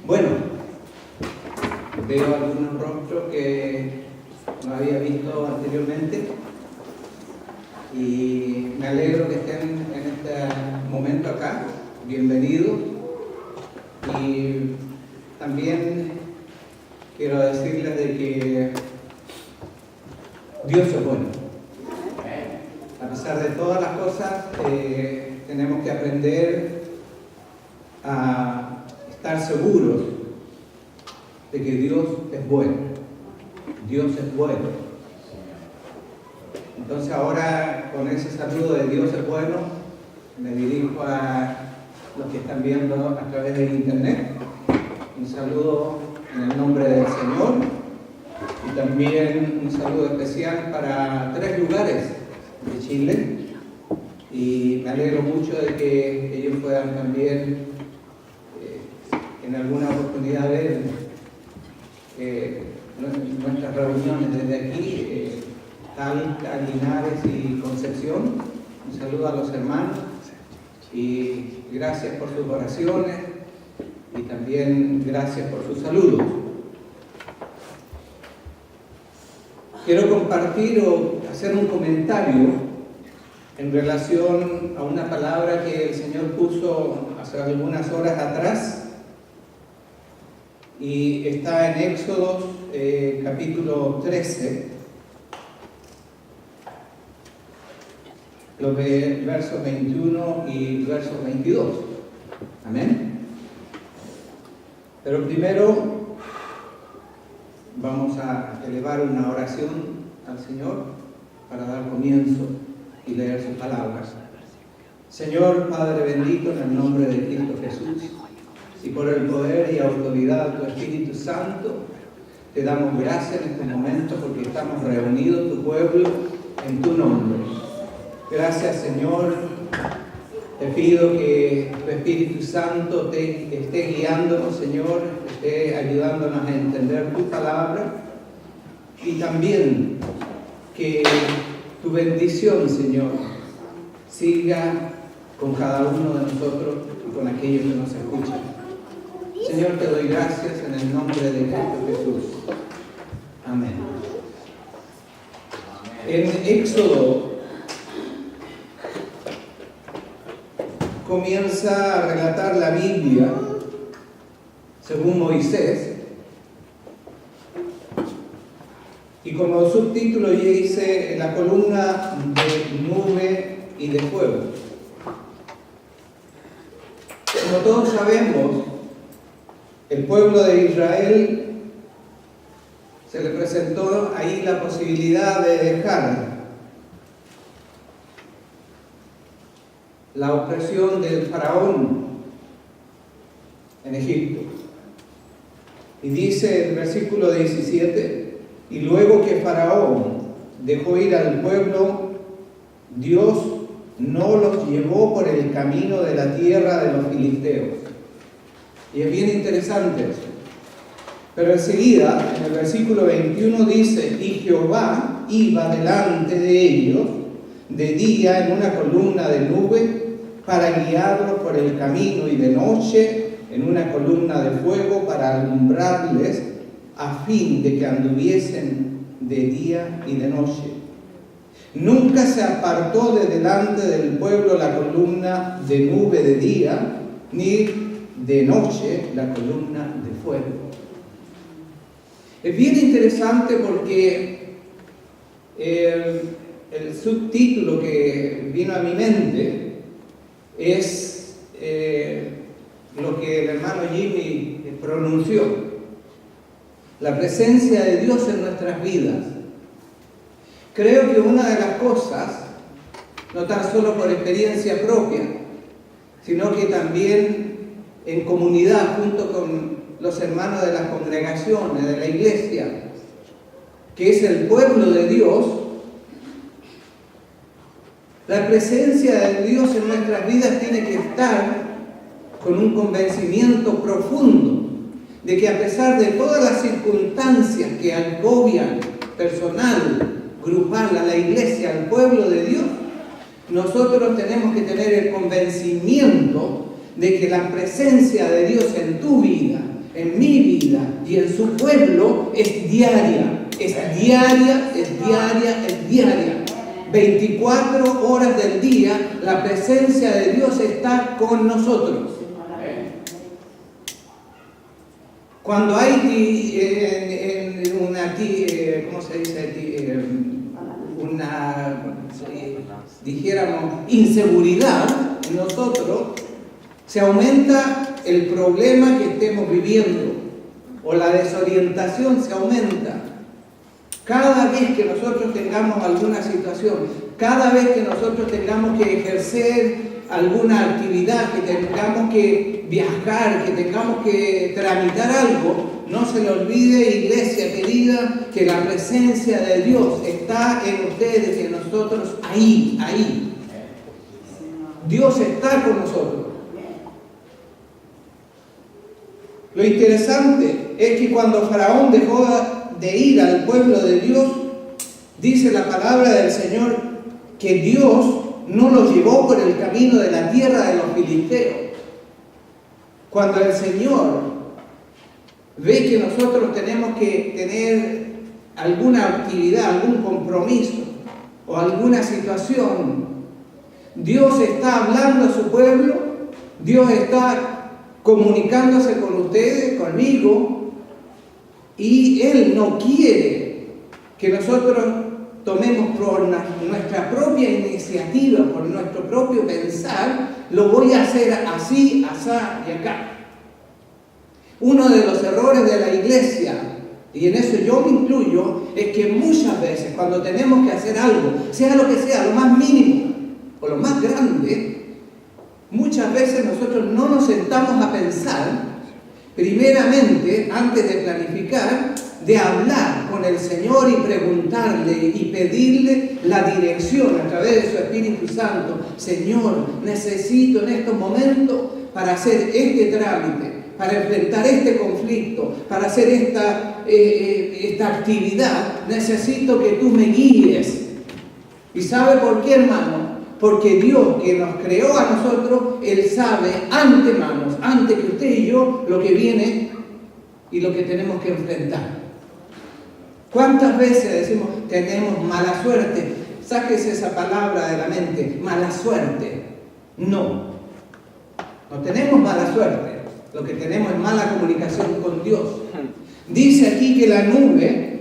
Bueno, veo algunos rostros que no había visto anteriormente y me alegro que estén en este momento acá. Bienvenidos. Y también quiero decirles de que Dios es bueno. A pesar de todas las cosas, tenemos que aprender a estar seguros de que Dios es bueno. Dios es bueno. Entonces ahora, con ese saludo de Dios es bueno, me dirijo a los que están viendo a través de internet. Un saludo en el nombre del Señor y también un saludo especial para 3 lugares de Chile. Y me alegro mucho de que ellos puedan también en alguna oportunidad ver nuestras reuniones desde aquí, Talca, Linares y Concepción. Un saludo a los hermanos y gracias por sus oraciones y también gracias por sus saludos. Quiero compartir o hacer un comentario en relación a una palabra que el Señor puso hace algunas horas atrás y está en Éxodo capítulo 13, los versos 21 y versos 22. Amén. Pero primero vamos a elevar una oración al Señor para dar comienzo y leer sus palabras. Señor Padre bendito, en el nombre de Cristo Jesús, y por el poder y autoridad de tu Espíritu Santo, te damos gracias en este momento porque estamos reunidos, tu pueblo, en tu nombre. Gracias, Señor. Te pido que tu Espíritu Santo te esté guiándonos, Señor, esté ayudándonos a entender tu palabra y también que tu bendición, Señor, siga con cada uno de nosotros y con aquellos que nos escuchan. Señor, te doy gracias en el nombre de Cristo Jesús. Amén. En Éxodo comienza a relatar la Biblia según Moisés. Y como subtítulo ya dice la columna de nube y de fuego. Como todos sabemos, el pueblo de Israel se le presentó ahí la posibilidad de dejar la opresión del faraón en Egipto. Y dice el versículo 17, y luego que Faraón dejó ir al pueblo, Dios no los llevó por el camino de la tierra de los filisteos. Y es bien interesante eso. Pero enseguida, en el versículo 21 dice, y Jehová iba delante de ellos de día en una columna de nube para guiarlos por el camino y de noche en una columna de fuego para alumbrarles a fin de que anduviesen de día y de noche. Nunca se apartó de delante del pueblo la columna de nube de día, ni de noche la columna de fuego. Es bien interesante porque el subtítulo que vino a mi mente es lo que el hermano Jimmy pronunció: la presencia de Dios en nuestras vidas. Creo que una de las cosas, no tan solo por experiencia propia, sino que también en comunidad junto con los hermanos de las congregaciones, de la iglesia, que es el pueblo de Dios, la presencia de Dios en nuestras vidas tiene que estar con un convencimiento profundo de que a pesar de todas las circunstancias que agobian personal, grupal, a la iglesia, al pueblo de Dios, nosotros tenemos que tener el convencimiento de que la presencia de Dios en tu vida, en mi vida y en su pueblo es diaria. Es diaria, es diaria, es diaria. 24 horas del día la presencia de Dios está con nosotros. Cuando hay ¿cómo se dice? Dijéramos, inseguridad en nosotros, se aumenta el problema que estemos viviendo, o la desorientación se aumenta. Cada vez que nosotros tengamos alguna situación, cada vez que nosotros tengamos que ejercer alguna actividad, que tengamos que viajar, que tengamos que tramitar algo, no se le olvide, iglesia querida, que la presencia de Dios está en ustedes y en nosotros ahí. Dios está con nosotros. Lo interesante es que cuando Faraón dejó de ir al pueblo de Dios, dice la palabra del Señor que Dios no los llevó por el camino de la tierra de los filisteos. Cuando el Señor ve que nosotros tenemos que tener alguna actividad, algún compromiso o alguna situación, Dios está hablando a su pueblo, Dios está comunicándose con ustedes, conmigo, y Él no quiere que nosotros tomemos por nuestra propia iniciativa, por nuestro propio pensar, lo voy a hacer así, asá y acá. Uno de los errores de la iglesia, y en eso yo me incluyo, es que muchas veces cuando tenemos que hacer algo, sea lo que sea, lo más mínimo o lo más grande, muchas veces nosotros no nos sentamos a pensar, primeramente, antes de planificar, de hablar con el Señor y preguntarle y pedirle la dirección a través de su Espíritu Santo. Señor, necesito en estos momentos para hacer este trámite, para enfrentar este conflicto, para hacer esta actividad, necesito que tú me guíes. ¿Y sabe por qué, hermano? Porque Dios, que nos creó a nosotros, Él sabe antemano, antes que usted y yo, lo que viene y lo que tenemos que enfrentar. ¿Cuántas veces decimos, tenemos mala suerte? Sáquese esa palabra de la mente, mala suerte. No tenemos mala suerte. Lo que tenemos es mala comunicación con Dios. Dice aquí que la nube,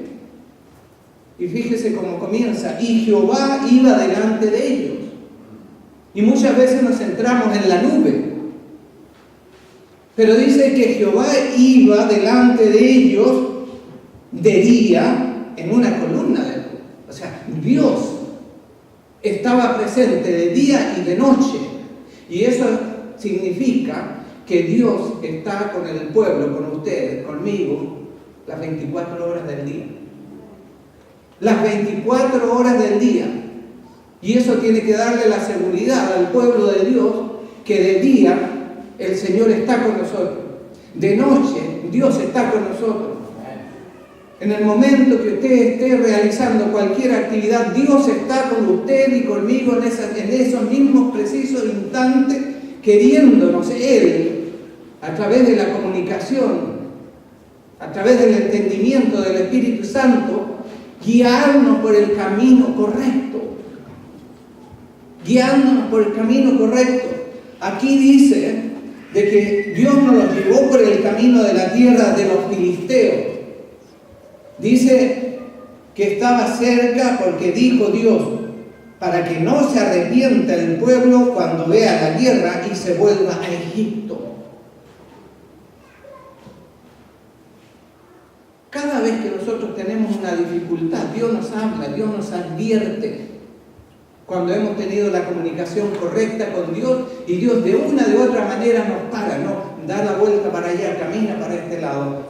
y fíjese cómo comienza, y Jehová iba delante de ellos. Y muchas veces nos centramos en la nube. Pero dice que Jehová iba delante de ellos de día en una columna de luz. O sea, Dios estaba presente de día y de noche. Y eso significa que Dios está con el pueblo, con ustedes, conmigo, las 24 horas del día. Las 24 horas del día. Y eso tiene que darle la seguridad al pueblo de Dios que de día el Señor está con nosotros. De noche Dios está con nosotros. En el momento que usted esté realizando cualquier actividad, Dios está con usted y conmigo en esos mismos precisos instantes, queriéndonos Él, a través de la comunicación, a través del entendimiento del Espíritu Santo, guiarnos por el camino correcto. Guiándonos por el camino correcto. Aquí dice de que Dios nos los llevó por el camino de la tierra de los filisteos. Dice que estaba cerca porque dijo Dios, para que no se arrepienta el pueblo cuando vea la guerra y se vuelva a Egipto. Cada vez que nosotros tenemos una dificultad, Dios nos habla, Dios nos advierte. Cuando hemos tenido la comunicación correcta con Dios y Dios de una de otra manera nos para, no, da la vuelta para allá, camina para este lado,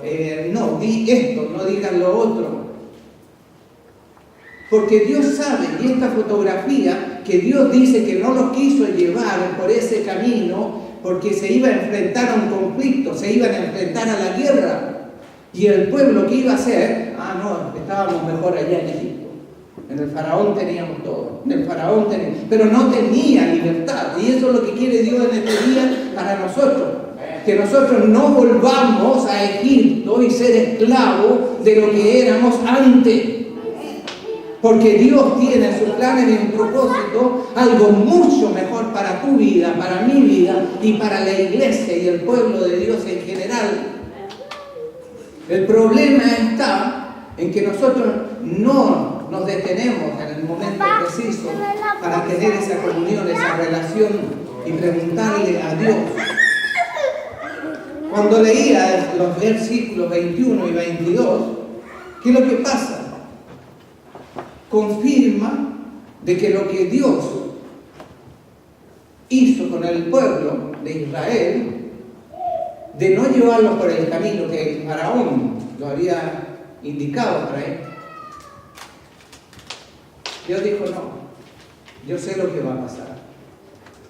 no, di esto, no digas lo otro. Porque Dios sabe, y esta fotografía, que Dios dice que no los quiso llevar por ese camino porque se iba a enfrentar a un conflicto, se iban a enfrentar a la guerra. Y el pueblo que iba a hacer, no, estábamos mejor allá en Egipto. En el faraón teníamos todo, pero no tenía libertad. Y eso es lo que quiere Dios en este día para nosotros. Que nosotros no volvamos a Egipto esclavos de lo que éramos antes. Porque Dios tiene en sus planes y en propósito algo mucho mejor para tu vida, para mi vida y para la iglesia y el pueblo de Dios en general. El problema está en que nosotros no nos detenemos en el momento preciso para tener esa comunión, esa relación y preguntarle a Dios. Cuando leía los versículos 21 y 22, ¿qué es lo que pasa? Confirma de que lo que Dios hizo con el pueblo de Israel, de no llevarlo por el camino que el faraón lo había indicado para él, Dios dijo: no, yo sé lo que va a pasar.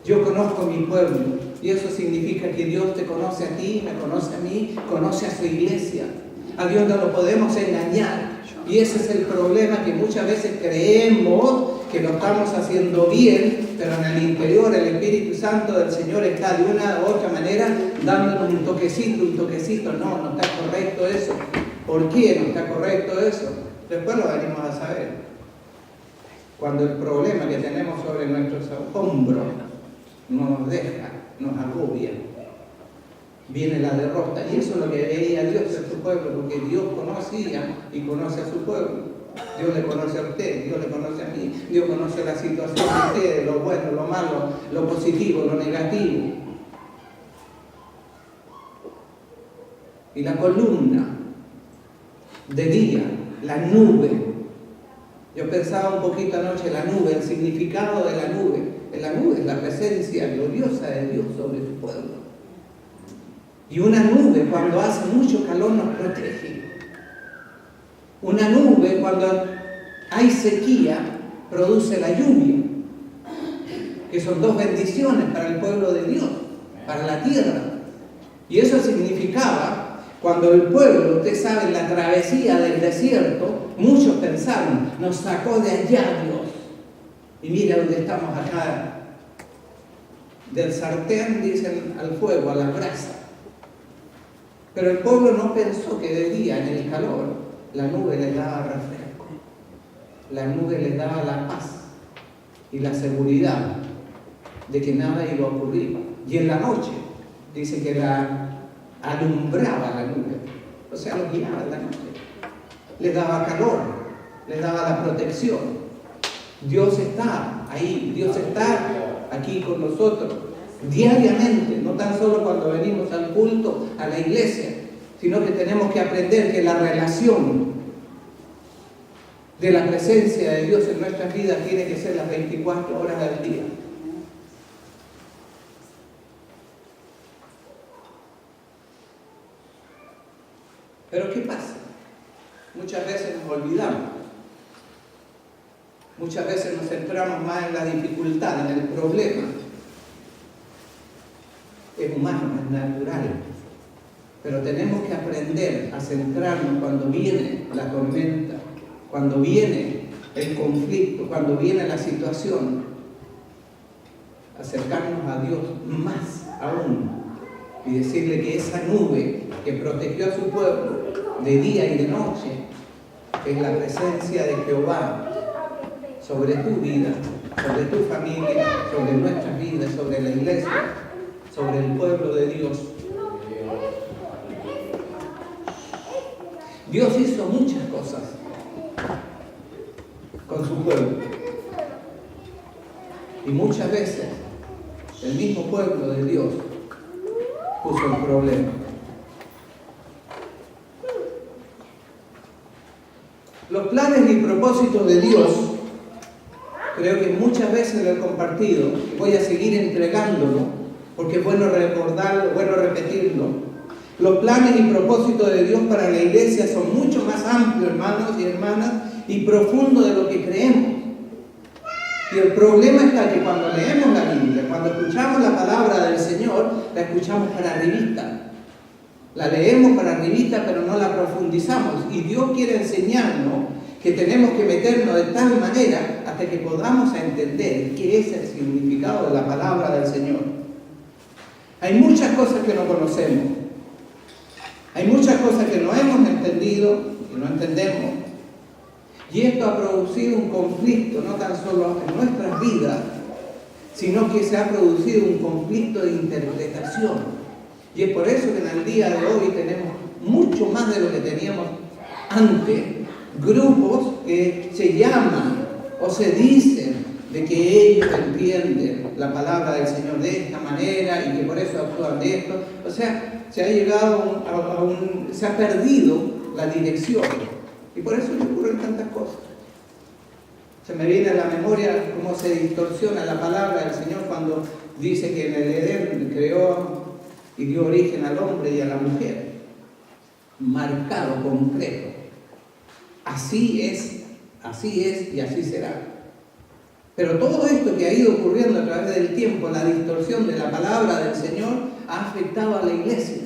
Yo conozco mi pueblo, y eso significa que Dios te conoce a ti, me conoce a mí, conoce a su iglesia. A Dios no lo podemos engañar. Y ese es el problema, que muchas veces creemos que lo estamos haciendo bien, pero en el interior el Espíritu Santo del Señor está de una u otra manera dándonos un toquecito. No está correcto eso. ¿Por qué no está correcto eso? Después lo venimos a saber. Cuando el problema que tenemos sobre nuestros hombros no nos deja, nos agobia, viene la derrota. Y eso es lo que veía Dios en su pueblo, porque Dios conocía y conoce a su pueblo. Dios le conoce a usted, Dios le conoce a mí, Dios conoce la situación de ustedes, lo bueno, lo malo, lo positivo, lo negativo. Y la columna de día, la nube. Yo pensaba un poquito anoche la nube, el significado de la nube. La nube es la presencia gloriosa de Dios sobre su pueblo. Y una nube, cuando hace mucho calor, nos protege. Una nube, cuando hay sequía, produce la lluvia, que son dos bendiciones para el pueblo de Dios, para la tierra. Y eso significaba, cuando el pueblo, usted sabe, en la travesía del desierto, muchos pensaron: nos sacó de allá Dios. Y mira dónde estamos acá. Del sartén, dicen, al fuego, a la brasa. Pero el pueblo no pensó que de día, en el calor, la nube les daba refresco. La nube les daba la paz y la seguridad de que nada iba a ocurrir. Y en la noche, dice que la alumbraba la nube. O sea, los guiaba en la noche. Les daba calor, les daba la protección. Dios está ahí, Dios está aquí con nosotros diariamente, no tan solo cuando venimos al culto, a la iglesia, sino que tenemos que aprender que la relación de la presencia de Dios en nuestras vidas tiene que ser las 24 horas del día. Pero ¿qué pasa? Muchas veces nos olvidamos. Muchas veces nos centramos más en la dificultad, en el problema. Es humano, es natural. Pero tenemos que aprender a centrarnos cuando viene la tormenta, cuando viene el conflicto, cuando viene la situación. Acercarnos a Dios más aún y decirle que esa nube que protegió a su pueblo de día y de noche es la presencia de Jehová sobre tu vida, sobre tu familia, sobre nuestras vidas, sobre la iglesia, sobre el pueblo de Dios. Dios hizo muchas cosas con su pueblo. Y muchas veces el mismo pueblo de Dios puso el problema. Los planes y propósitos de Dios, creo que muchas veces lo he compartido, y voy a seguir entregándolo, porque es bueno recordarlo, bueno repetirlo. Los planes y propósitos de Dios para la iglesia son mucho más amplios, hermanos y hermanas, y profundos de lo que creemos. Y el problema está que cuando leemos la Biblia, cuando escuchamos la palabra del Señor, la escuchamos para arribita. La leemos para arribita, pero no la profundizamos. Y Dios quiere enseñarnos que tenemos que meternos de tal manera hasta que podamos entender qué es el significado de la palabra del Señor. Hay muchas cosas que no conocemos. Hay muchas cosas que no hemos entendido y no entendemos. Y esto ha producido un conflicto, no tan solo en nuestras vidas, sino que se ha producido un conflicto de interpretación. Y es por eso que en el día de hoy tenemos mucho más de lo que teníamos antes, grupos que se llaman o se dicen de que ellos entienden la palabra del Señor de esta manera y que por eso actúan de esto. O sea, se ha llegado se ha perdido la dirección y por eso ocurren tantas cosas. Se me viene a la memoria cómo se distorsiona la palabra del Señor cuando dice que en el Edén creó y dio origen al hombre y a la mujer. Marcado, concreto. Así es y así será. Pero todo esto que ha ido ocurriendo a través del tiempo, la distorsión de la palabra del Señor, ha afectado a la iglesia.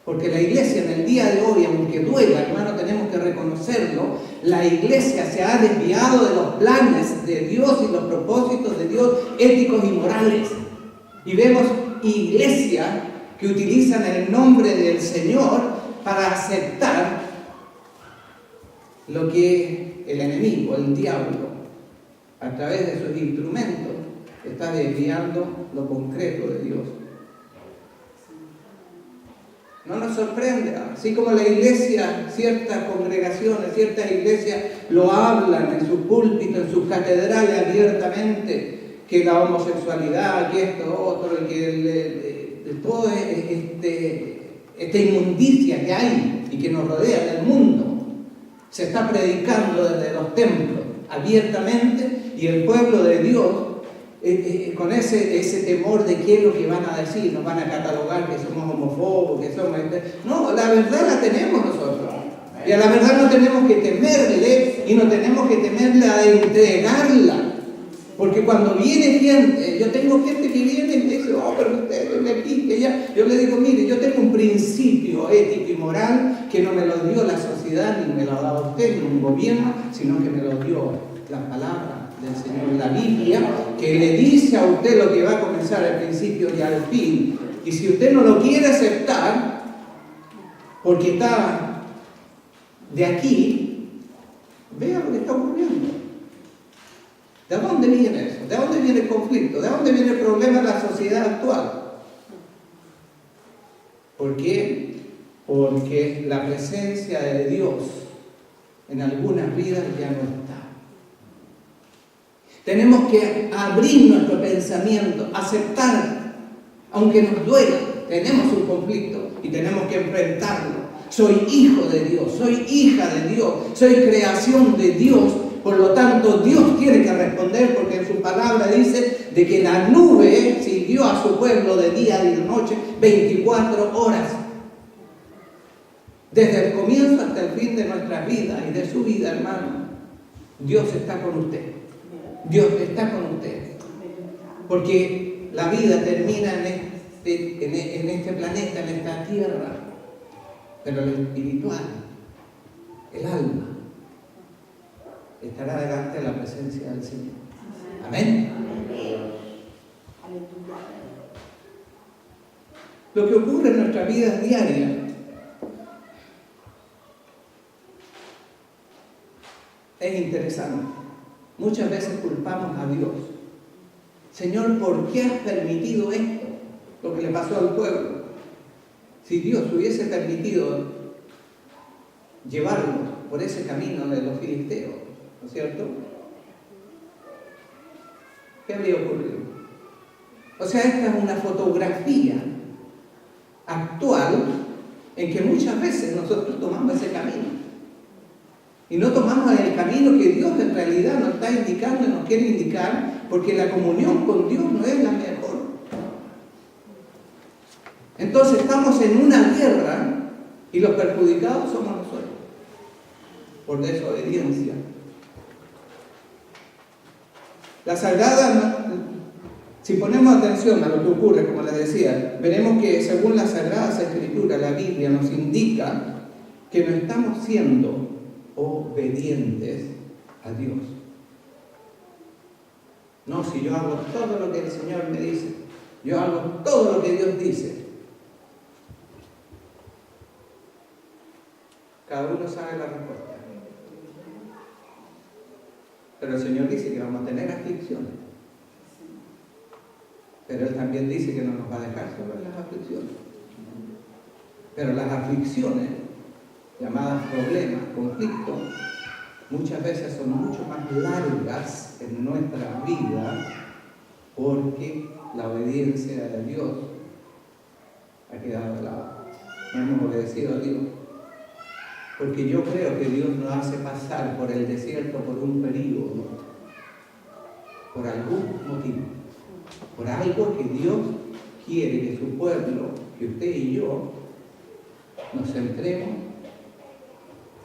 Porque la iglesia en el día de hoy, aunque duela, hermano, tenemos que reconocerlo, la iglesia se ha desviado de los planes de Dios y los propósitos de Dios éticos y morales. Y vemos iglesias que utilizan el nombre del Señor para aceptar lo que el enemigo, el diablo, a través de sus instrumentos, está desviando lo concreto de Dios. No nos sorprende, así como la iglesia, ciertas congregaciones, ciertas iglesias lo hablan en sus púlpitos, en sus catedrales abiertamente, que la homosexualidad, que esto, otro, y que toda esta inmundicia que hay y que nos rodea en el mundo, se está predicando desde los templos abiertamente y el pueblo de Dios con ese temor de qué es lo que van a decir, nos van a catalogar que somos homofobos, que somos... No, la verdad la tenemos nosotros. Y a la verdad no tenemos que temerle y no tenemos que temerle a entregarla. Porque cuando viene gente, yo tengo gente que viene y me dice, oh, pero usted me pique ya. Yo le digo, mire, yo tengo un principio ético y moral que no me lo dio la sociedad, ni me lo ha dado usted, ni un gobierno, sino que me lo dio la palabra del Señor, la Biblia, que le dice a usted lo que va a comenzar al principio y al fin. Y si usted no lo quiere aceptar, porque está de aquí, vea lo que está ocurriendo. ¿De dónde viene eso? ¿De dónde viene el conflicto? ¿De dónde viene el problema de la sociedad actual? ¿Por qué? Porque la presencia de Dios en algunas vidas ya no está. Tenemos que abrir nuestro pensamiento, aceptar, aunque nos duela, tenemos un conflicto y tenemos que enfrentarlo. Soy hijo de Dios, soy hija de Dios, soy creación de Dios. Por lo tanto, Dios tiene que responder porque en su palabra dice de que la nube siguió a su pueblo de día y de noche 24 horas. Desde el comienzo hasta el fin de nuestra vida y de su vida, hermano, Dios está con usted. Dios está con usted. Porque la vida termina en este planeta, en esta tierra. Pero lo espiritual, el alma, estará delante de la presencia del Señor. Amén. Lo que ocurre en nuestra vida diaria es interesante. Muchas veces culpamos a Dios. Señor, ¿por qué has permitido esto? Lo que le pasó al pueblo. Si Dios hubiese permitido llevarlo por ese camino de los filisteos, ¿no es cierto? ¿Qué habría ocurrido? O sea, esta es una fotografía actual en que muchas veces nosotros tomamos ese camino. Y no tomamos el camino que Dios en realidad nos está indicando y nos quiere indicar, porque la comunión con Dios no es la mejor. Entonces estamos en una guerra y los perjudicados somos nosotros, por desobediencia. La Sagrada, si ponemos atención a lo que ocurre, como les decía, veremos que según las Sagradas Escrituras, la Biblia nos indica que no estamos siendo obedientes a Dios. No, si yo hago todo lo que el Señor me dice, yo hago todo lo que Dios dice. Cada uno sabe la respuesta. Pero el Señor dice que vamos a tener aflicciones. Pero Él también dice que no nos va a dejar sobre las aflicciones. Pero las aflicciones, llamadas problemas, conflictos, muchas veces son mucho más largas en nuestra vida porque la obediencia de Dios ha quedado de lado. No hemos obedecido a Dios. Porque yo creo que Dios nos hace pasar por el desierto por un periodo, por algún motivo, por algo que Dios quiere que su pueblo, que usted y yo, nos centremos,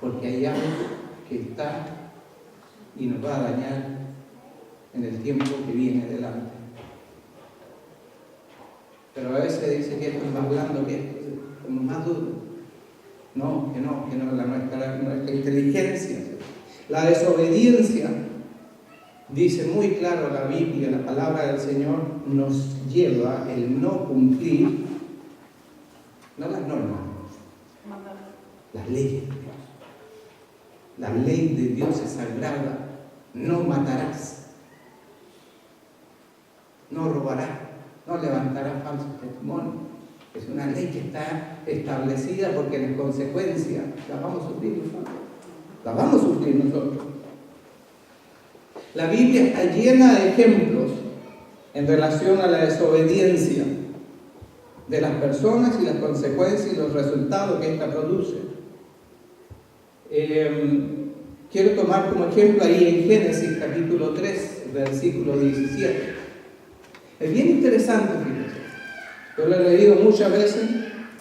porque hay algo que está y nos va a dañar en el tiempo que viene delante. Pero a veces dice que esto es más blando que esto, como más duro. No, que nuestra inteligencia, la desobediencia, dice muy claro la Biblia, la palabra del Señor nos lleva el no cumplir, no las normas, las leyes de Dios. La ley de Dios es sagrada, no matarás, no robarás, no levantarás falsos testimonios. Es una ley que está establecida porque en consecuencia la vamos a sufrir nosotros. La vamos a sufrir nosotros. La Biblia está llena de ejemplos en relación a la desobediencia de las personas y las consecuencias y los resultados que ésta produce. Quiero tomar como ejemplo ahí en Génesis capítulo 3, versículo 17. Es bien interesante, fíjense. Yo lo he leído muchas veces,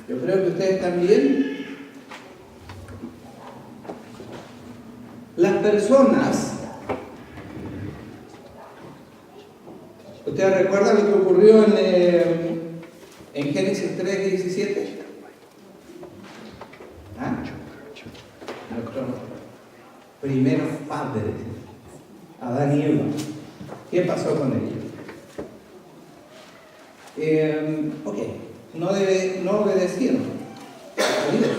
yo creo que ustedes también. Las personas, ¿ustedes recuerdan lo que ocurrió en Génesis 3, 17? ¿Ah? Nuestros primeros padres, Adán y Eva. ¿Qué pasó con ellos? No obedecieron a Dios.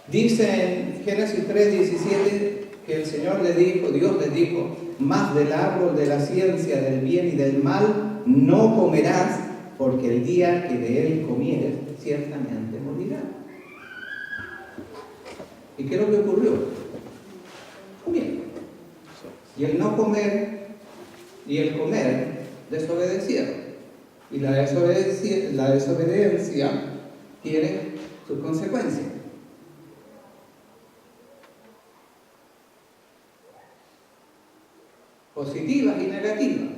Dice en Génesis 3:17 que el Señor Dios les dijo, más del árbol de la ciencia del bien y del mal no comerás, porque el día que de él comieres, ciertamente morirás. ¿Y qué es lo que ocurrió? Comieron. Y el no comer y el comer desobedecieron. Y la desobediencia tiene sus consecuencias. Positivas y negativas.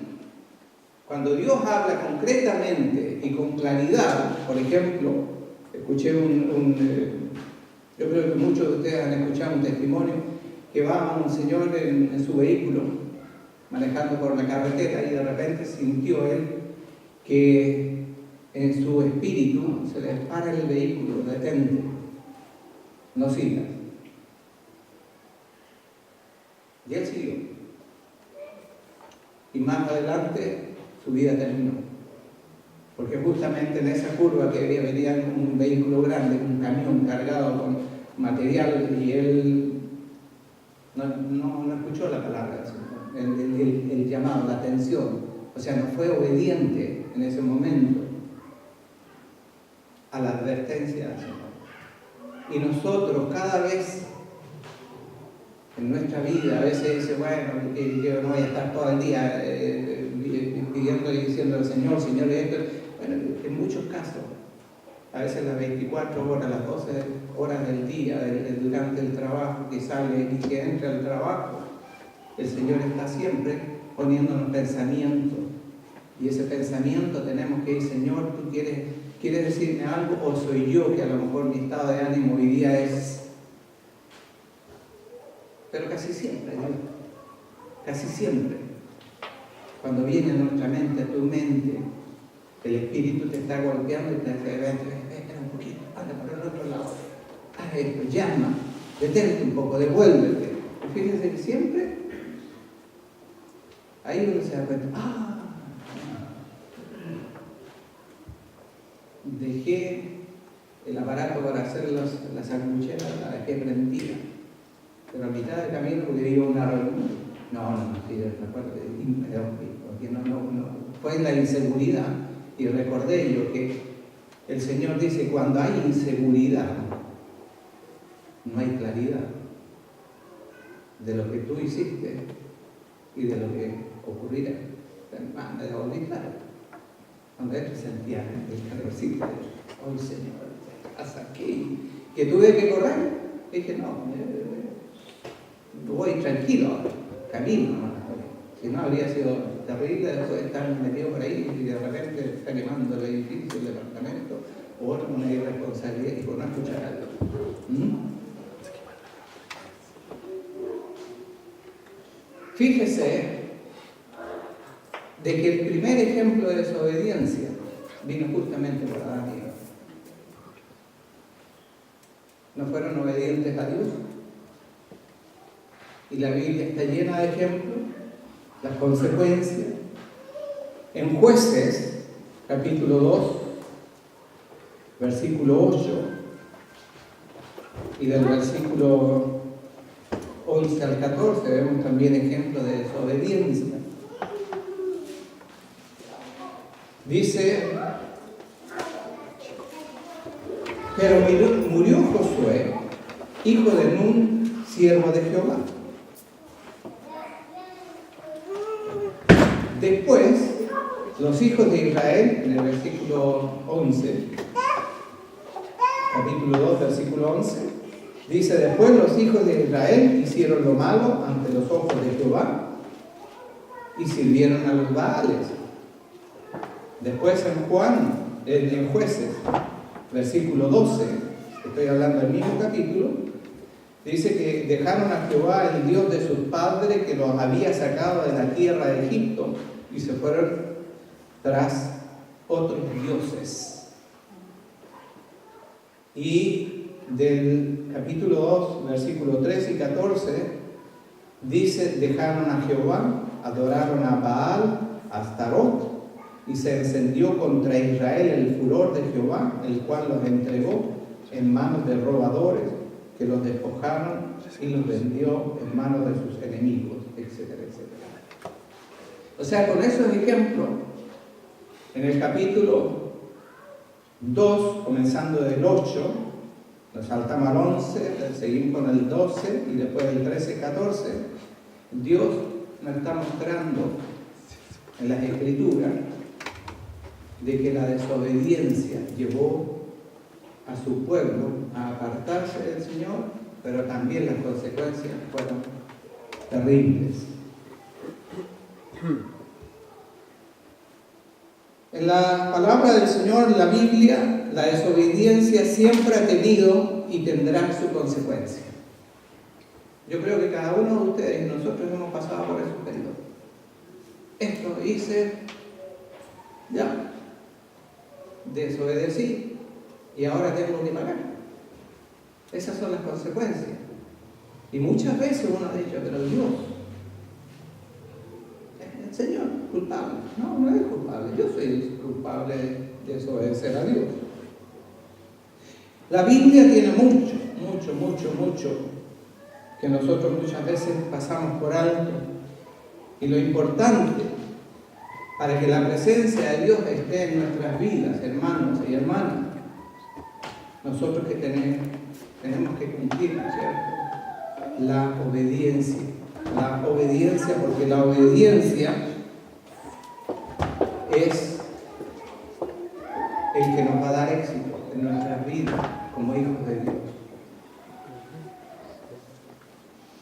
Cuando Dios habla concretamente y con claridad, por ejemplo, escuché yo creo que muchos de ustedes han escuchado un testimonio que va un señor en su vehículo manejando por la carretera y de repente sintió él que en su espíritu se le para el vehículo, detente, no sigas. Y él siguió. Y más adelante su vida terminó. Porque justamente en esa curva que venía un vehículo grande, un camión cargado con material, y él no escuchó la palabra, el llamado, la atención. O sea, no fue obediente en ese momento a la advertencia del Señor. Y nosotros cada vez en nuestra vida, a veces dice, bueno, yo no voy a estar todo el día pidiendo y diciendo al Señor, Señor, esto. Bueno, en muchos casos, a veces las 24 horas, las 12 horas del día, durante el trabajo que sale y que entra al trabajo, el Señor está siempre poniéndonos pensamientos. Y ese pensamiento tenemos que ir, Señor, ¿tú quieres decirme algo? ¿O soy yo que a lo mejor mi estado de ánimo hoy día es? Pero casi siempre, ¿no? Casi siempre, cuando viene a nuestra mente, a tu mente, el Espíritu te está golpeando y te dice, espera un poquito, anda por el otro lado, haz esto, llama, detente un poco, devuélvete. Y fíjense que siempre, ahí uno se da cuenta, dejé el aparato para hacer las sangucheras, la dejé prendida. Pero a mitad de camino, porque iba a una reunión, sí, recuerdo, porque no, fue la inseguridad. Y recordé yo que el Señor dice, cuando hay inseguridad, no hay claridad de lo que tú hiciste y de lo que ocurrirá. Me devolví claro. Cuando él sentía el calorcito, hoy Señor, ¿estás aquí? Que tuve que correr. Dije, no, voy tranquilo, camino. Si no, habría sido terrible después de estar metido por ahí y de repente está quemando el edificio, el departamento, o una irresponsabilidad y por no escuchar algo. Fíjese de que el primer ejemplo de desobediencia vino justamente por Adán y Eva. ¿No fueron obedientes a Dios? Y la Biblia está llena de ejemplos, las consecuencias. En Jueces, capítulo 2, versículo 8, y del versículo 11 al 14 vemos también ejemplos de desobediencia. Dice, pero murió Josué, hijo de Nun, siervo de Jehová. Después, los hijos de Israel, en el versículo 11, capítulo 2, versículo 11, dice, después los hijos de Israel hicieron lo malo ante los ojos de Jehová y sirvieron a los Baales. Después en Jueces, versículo 12, estoy hablando del mismo capítulo, dice que dejaron a Jehová, el Dios de sus padres, que los había sacado de la tierra de Egipto, y se fueron tras otros dioses. Y del capítulo 2, versículo 13 y 14, dice, dejaron a Jehová, adoraron a Baal, a Astarot, y se encendió contra Israel el furor de Jehová, el cual los entregó en manos de robadores, que los despojaron y los vendió en manos de sus enemigos, etcétera, etcétera. O sea, con esos ejemplos, en el capítulo 2, comenzando del 8, nos saltamos al 11, seguimos con el 12 y después del 13, 14, Dios nos está mostrando en las Escrituras de que la desobediencia llevó a su pueblo a apartarse del Señor, pero también las consecuencias fueron terribles. En la palabra del Señor, en la Biblia, la desobediencia siempre ha tenido y tendrá su consecuencia. Yo creo que cada uno de ustedes y nosotros hemos pasado por esos periodos. Esto hice, ya, desobedecí y ahora tengo que pagar. Esas son las consecuencias. Y muchas veces uno ha dicho, pero Dios, el Señor, culpable. No, no es culpable. Yo soy culpable de desobedecer a Dios. La Biblia tiene mucho que nosotros muchas veces pasamos por alto. Y lo importante para que la presencia de Dios esté en nuestras vidas, hermanos y hermanas, nosotros que tenemos que cumplir, ¿no es cierto? La obediencia, porque la obediencia es el que nos va a dar éxito en nuestras vidas como hijos de Dios.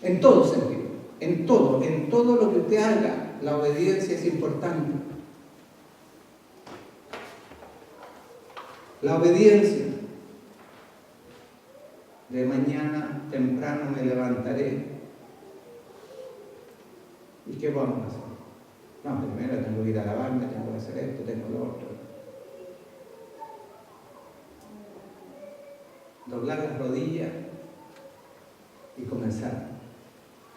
En todo sentido, en todo lo que usted haga, la obediencia es importante. La obediencia. De mañana temprano me levantaré. ¿Y qué vamos a hacer? No, primero tengo que ir a lavarme, tengo que hacer esto, tengo lo otro. Doblar las rodillas y comenzar.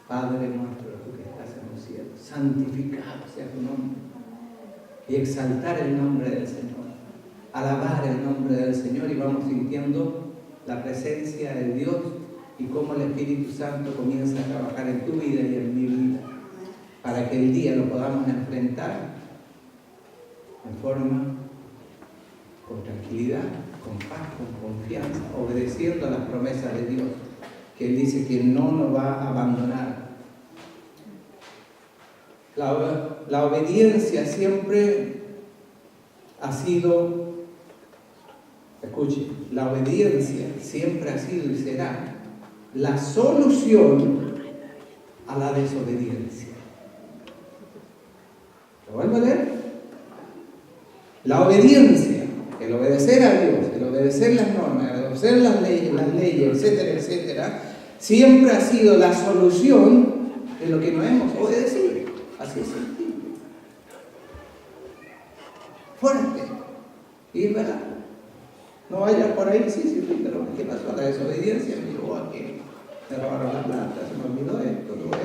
Padre nuestro, tú que estás en los cielos, santificado sea tu nombre. Y exaltar el nombre del Señor. alabar el nombre del Señor y vamos sintiendo la presencia de Dios y cómo el Espíritu Santo comienza a trabajar en tu vida y en mi vida, para que el día lo podamos enfrentar en forma, con tranquilidad, con paz, con confianza, obedeciendo a las promesas de Dios, que Él dice que no nos va a abandonar. La obediencia siempre ha sido, escuche, la obediencia siempre ha sido y será la solución a la desobediencia. ¿Lo vuelvo a leer? La obediencia, el obedecer a Dios, el obedecer las normas, el obedecer las leyes, etcétera, etcétera, siempre ha sido la solución de lo que no hemos obedecido. Así es sencillo. Fuerte. Y es verdad. No vaya por ahí, sí, pero ¿qué pasó? La desobediencia me llevó a que me robaron la plata, se me olvidó esto, lo otro.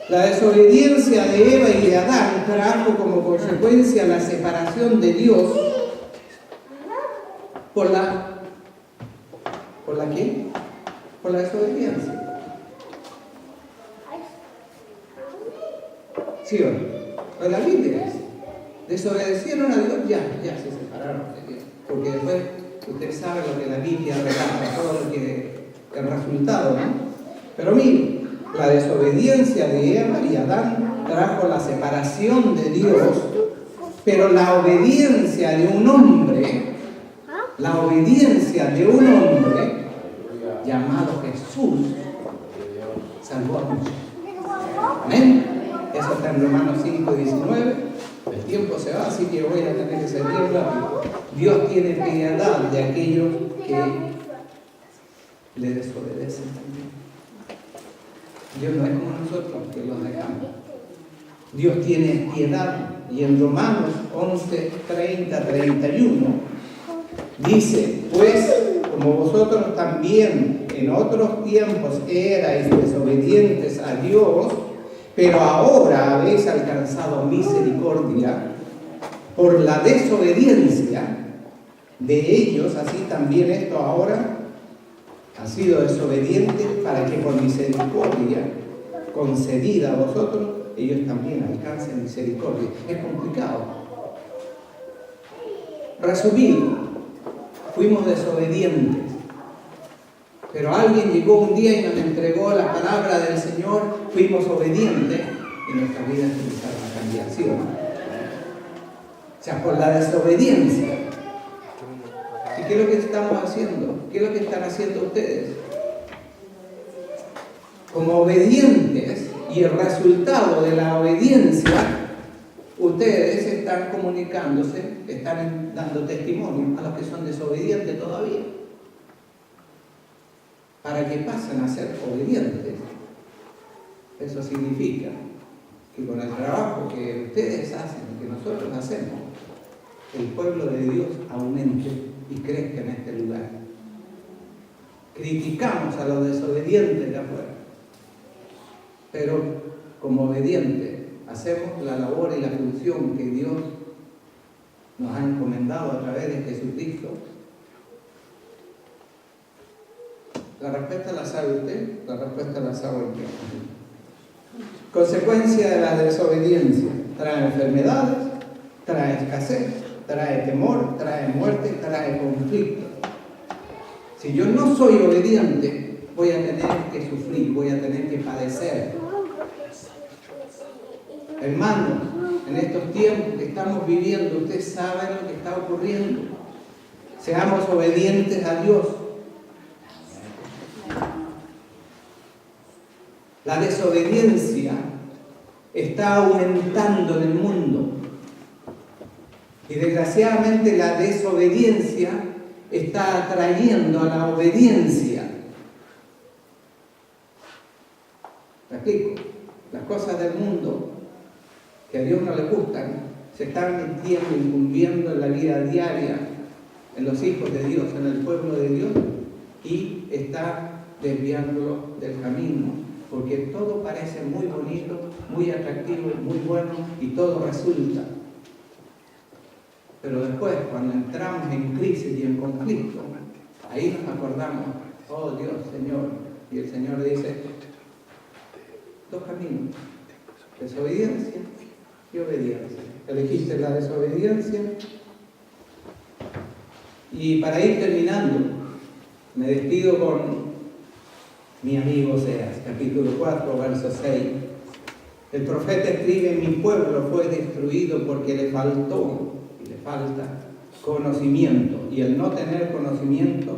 La desobediencia de Eva y de Adán trajo como consecuencia la separación de Dios por la ¿qué? Por la desobediencia. ¿Sí o no? Pues la Biblia es, desobedecieron a Dios, ya se separaron de Dios. Porque después usted sabe lo que la Biblia relata, todo lo que el resultado, ¿no? Pero mire, la desobediencia de Eva y Adán trajo la separación de Dios, pero la obediencia de un hombre llamado Jesús salvó a muchos. Amén. Eso está en Romanos 5:19. El tiempo se va, así que voy a tener que seguir rápido. Dios tiene piedad de aquellos que le desobedecen también. Dios no es como nosotros que los dejamos. Dios tiene piedad. Y en Romanos 11:30-31 dice: pues como vosotros también en otros tiempos erais desobedientes a Dios, pero ahora habéis alcanzado misericordia por la desobediencia de ellos, así también esto ahora ha sido desobediente para que por misericordia concedida a vosotros, ellos también alcancen misericordia. Es complicado. Resumido, fuimos desobedientes, pero alguien llegó un día y nos entregó la palabra del Señor, fuimos obedientes y nuestras vidas empezaron a cambiar, ¿sí o no? O sea, por la desobediencia. ¿Y qué es lo que estamos haciendo? ¿Qué es lo que están haciendo ustedes? Como obedientes, y el resultado de la obediencia, ustedes están comunicándose, están dando testimonio a los que son desobedientes todavía, para que pasen a ser obedientes. Eso significa que con el trabajo que ustedes hacen y que nosotros hacemos, el pueblo de Dios aumente y crezca en este lugar. Criticamos a los desobedientes de afuera, pero como obedientes hacemos la labor y la función que Dios nos ha encomendado a través de Jesucristo. La respuesta la sabe usted, la respuesta la sabe yo. Consecuencia de la desobediencia: trae enfermedades, trae escasez, trae temor, trae muerte, trae conflicto. Si yo no soy obediente, voy a tener que sufrir, voy a tener que padecer. Hermanos, en estos tiempos que estamos viviendo, usted sabe lo que está ocurriendo. Seamos obedientes a Dios. La desobediencia está aumentando en el mundo. Y desgraciadamente la desobediencia está atrayendo a la obediencia. ¿Me explico? Las cosas del mundo que a Dios no le gustan se están metiendo, incumbiendo en la vida diaria, en los hijos de Dios, en el pueblo de Dios, y está desviándolo del camino, porque todo parece muy bonito, muy atractivo, muy bueno, y todo resulta. Pero después, cuando entramos en crisis y en conflicto, ahí nos acordamos, oh Dios, Señor, y el Señor dice, dos caminos, desobediencia y obediencia. Elegiste la desobediencia. Y para ir terminando, me despido con mi amigo Oseas, capítulo 4, verso 6. El profeta escribe: mi pueblo fue destruido porque le faltó y le falta conocimiento. Y el no tener conocimiento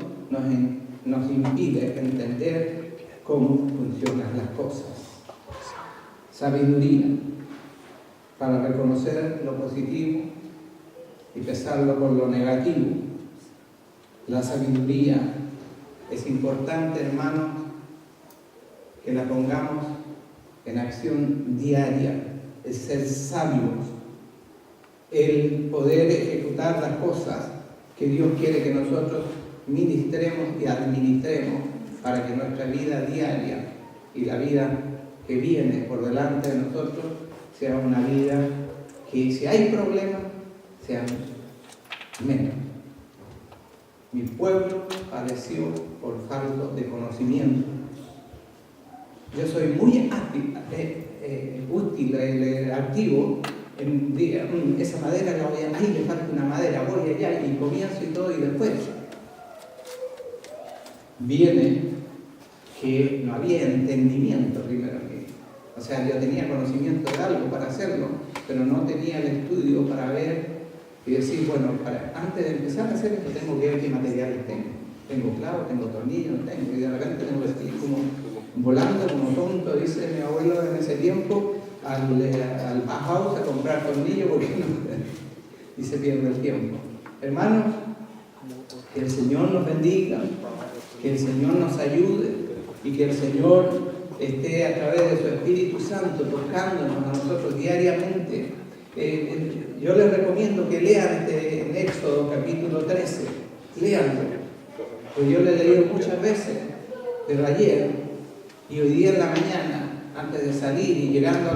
nos impide entender cómo funcionan las cosas. Sabiduría para reconocer lo positivo y pesarlo por lo negativo. La sabiduría es importante, hermanos, que la pongamos en acción diaria, el ser sabios, el poder ejecutar las cosas que Dios quiere que nosotros ministremos y administremos para que nuestra vida diaria y la vida que viene por delante de nosotros sea una vida que, si hay problemas, sean menos. Mi pueblo padeció por falta de conocimiento. Yo soy muy útil, activo, esa madera la voy a... Ahí le falta una madera, voy allá y comienzo y todo, y después viene que no había entendimiento primero que... O sea, yo tenía conocimiento de algo para hacerlo, pero no tenía el estudio para ver y decir, bueno, antes de empezar a hacer esto tengo que ver qué materiales tengo. Tengo clavos, tengo tornillos, y de repente tengo que estar como volando como tonto, dice mi abuelo en ese tiempo, al Bauhaus a comprar tornillos porque no, y se pierde el tiempo. Hermanos, que el Señor nos bendiga, que el Señor nos ayude y que el Señor esté a través de su Espíritu Santo tocándonos a nosotros diariamente. Yo les recomiendo que lean en Éxodo capítulo 13, léanlo, pues yo lo he leído muchas veces, pero ayer y hoy día en la mañana, antes de salir y llegando a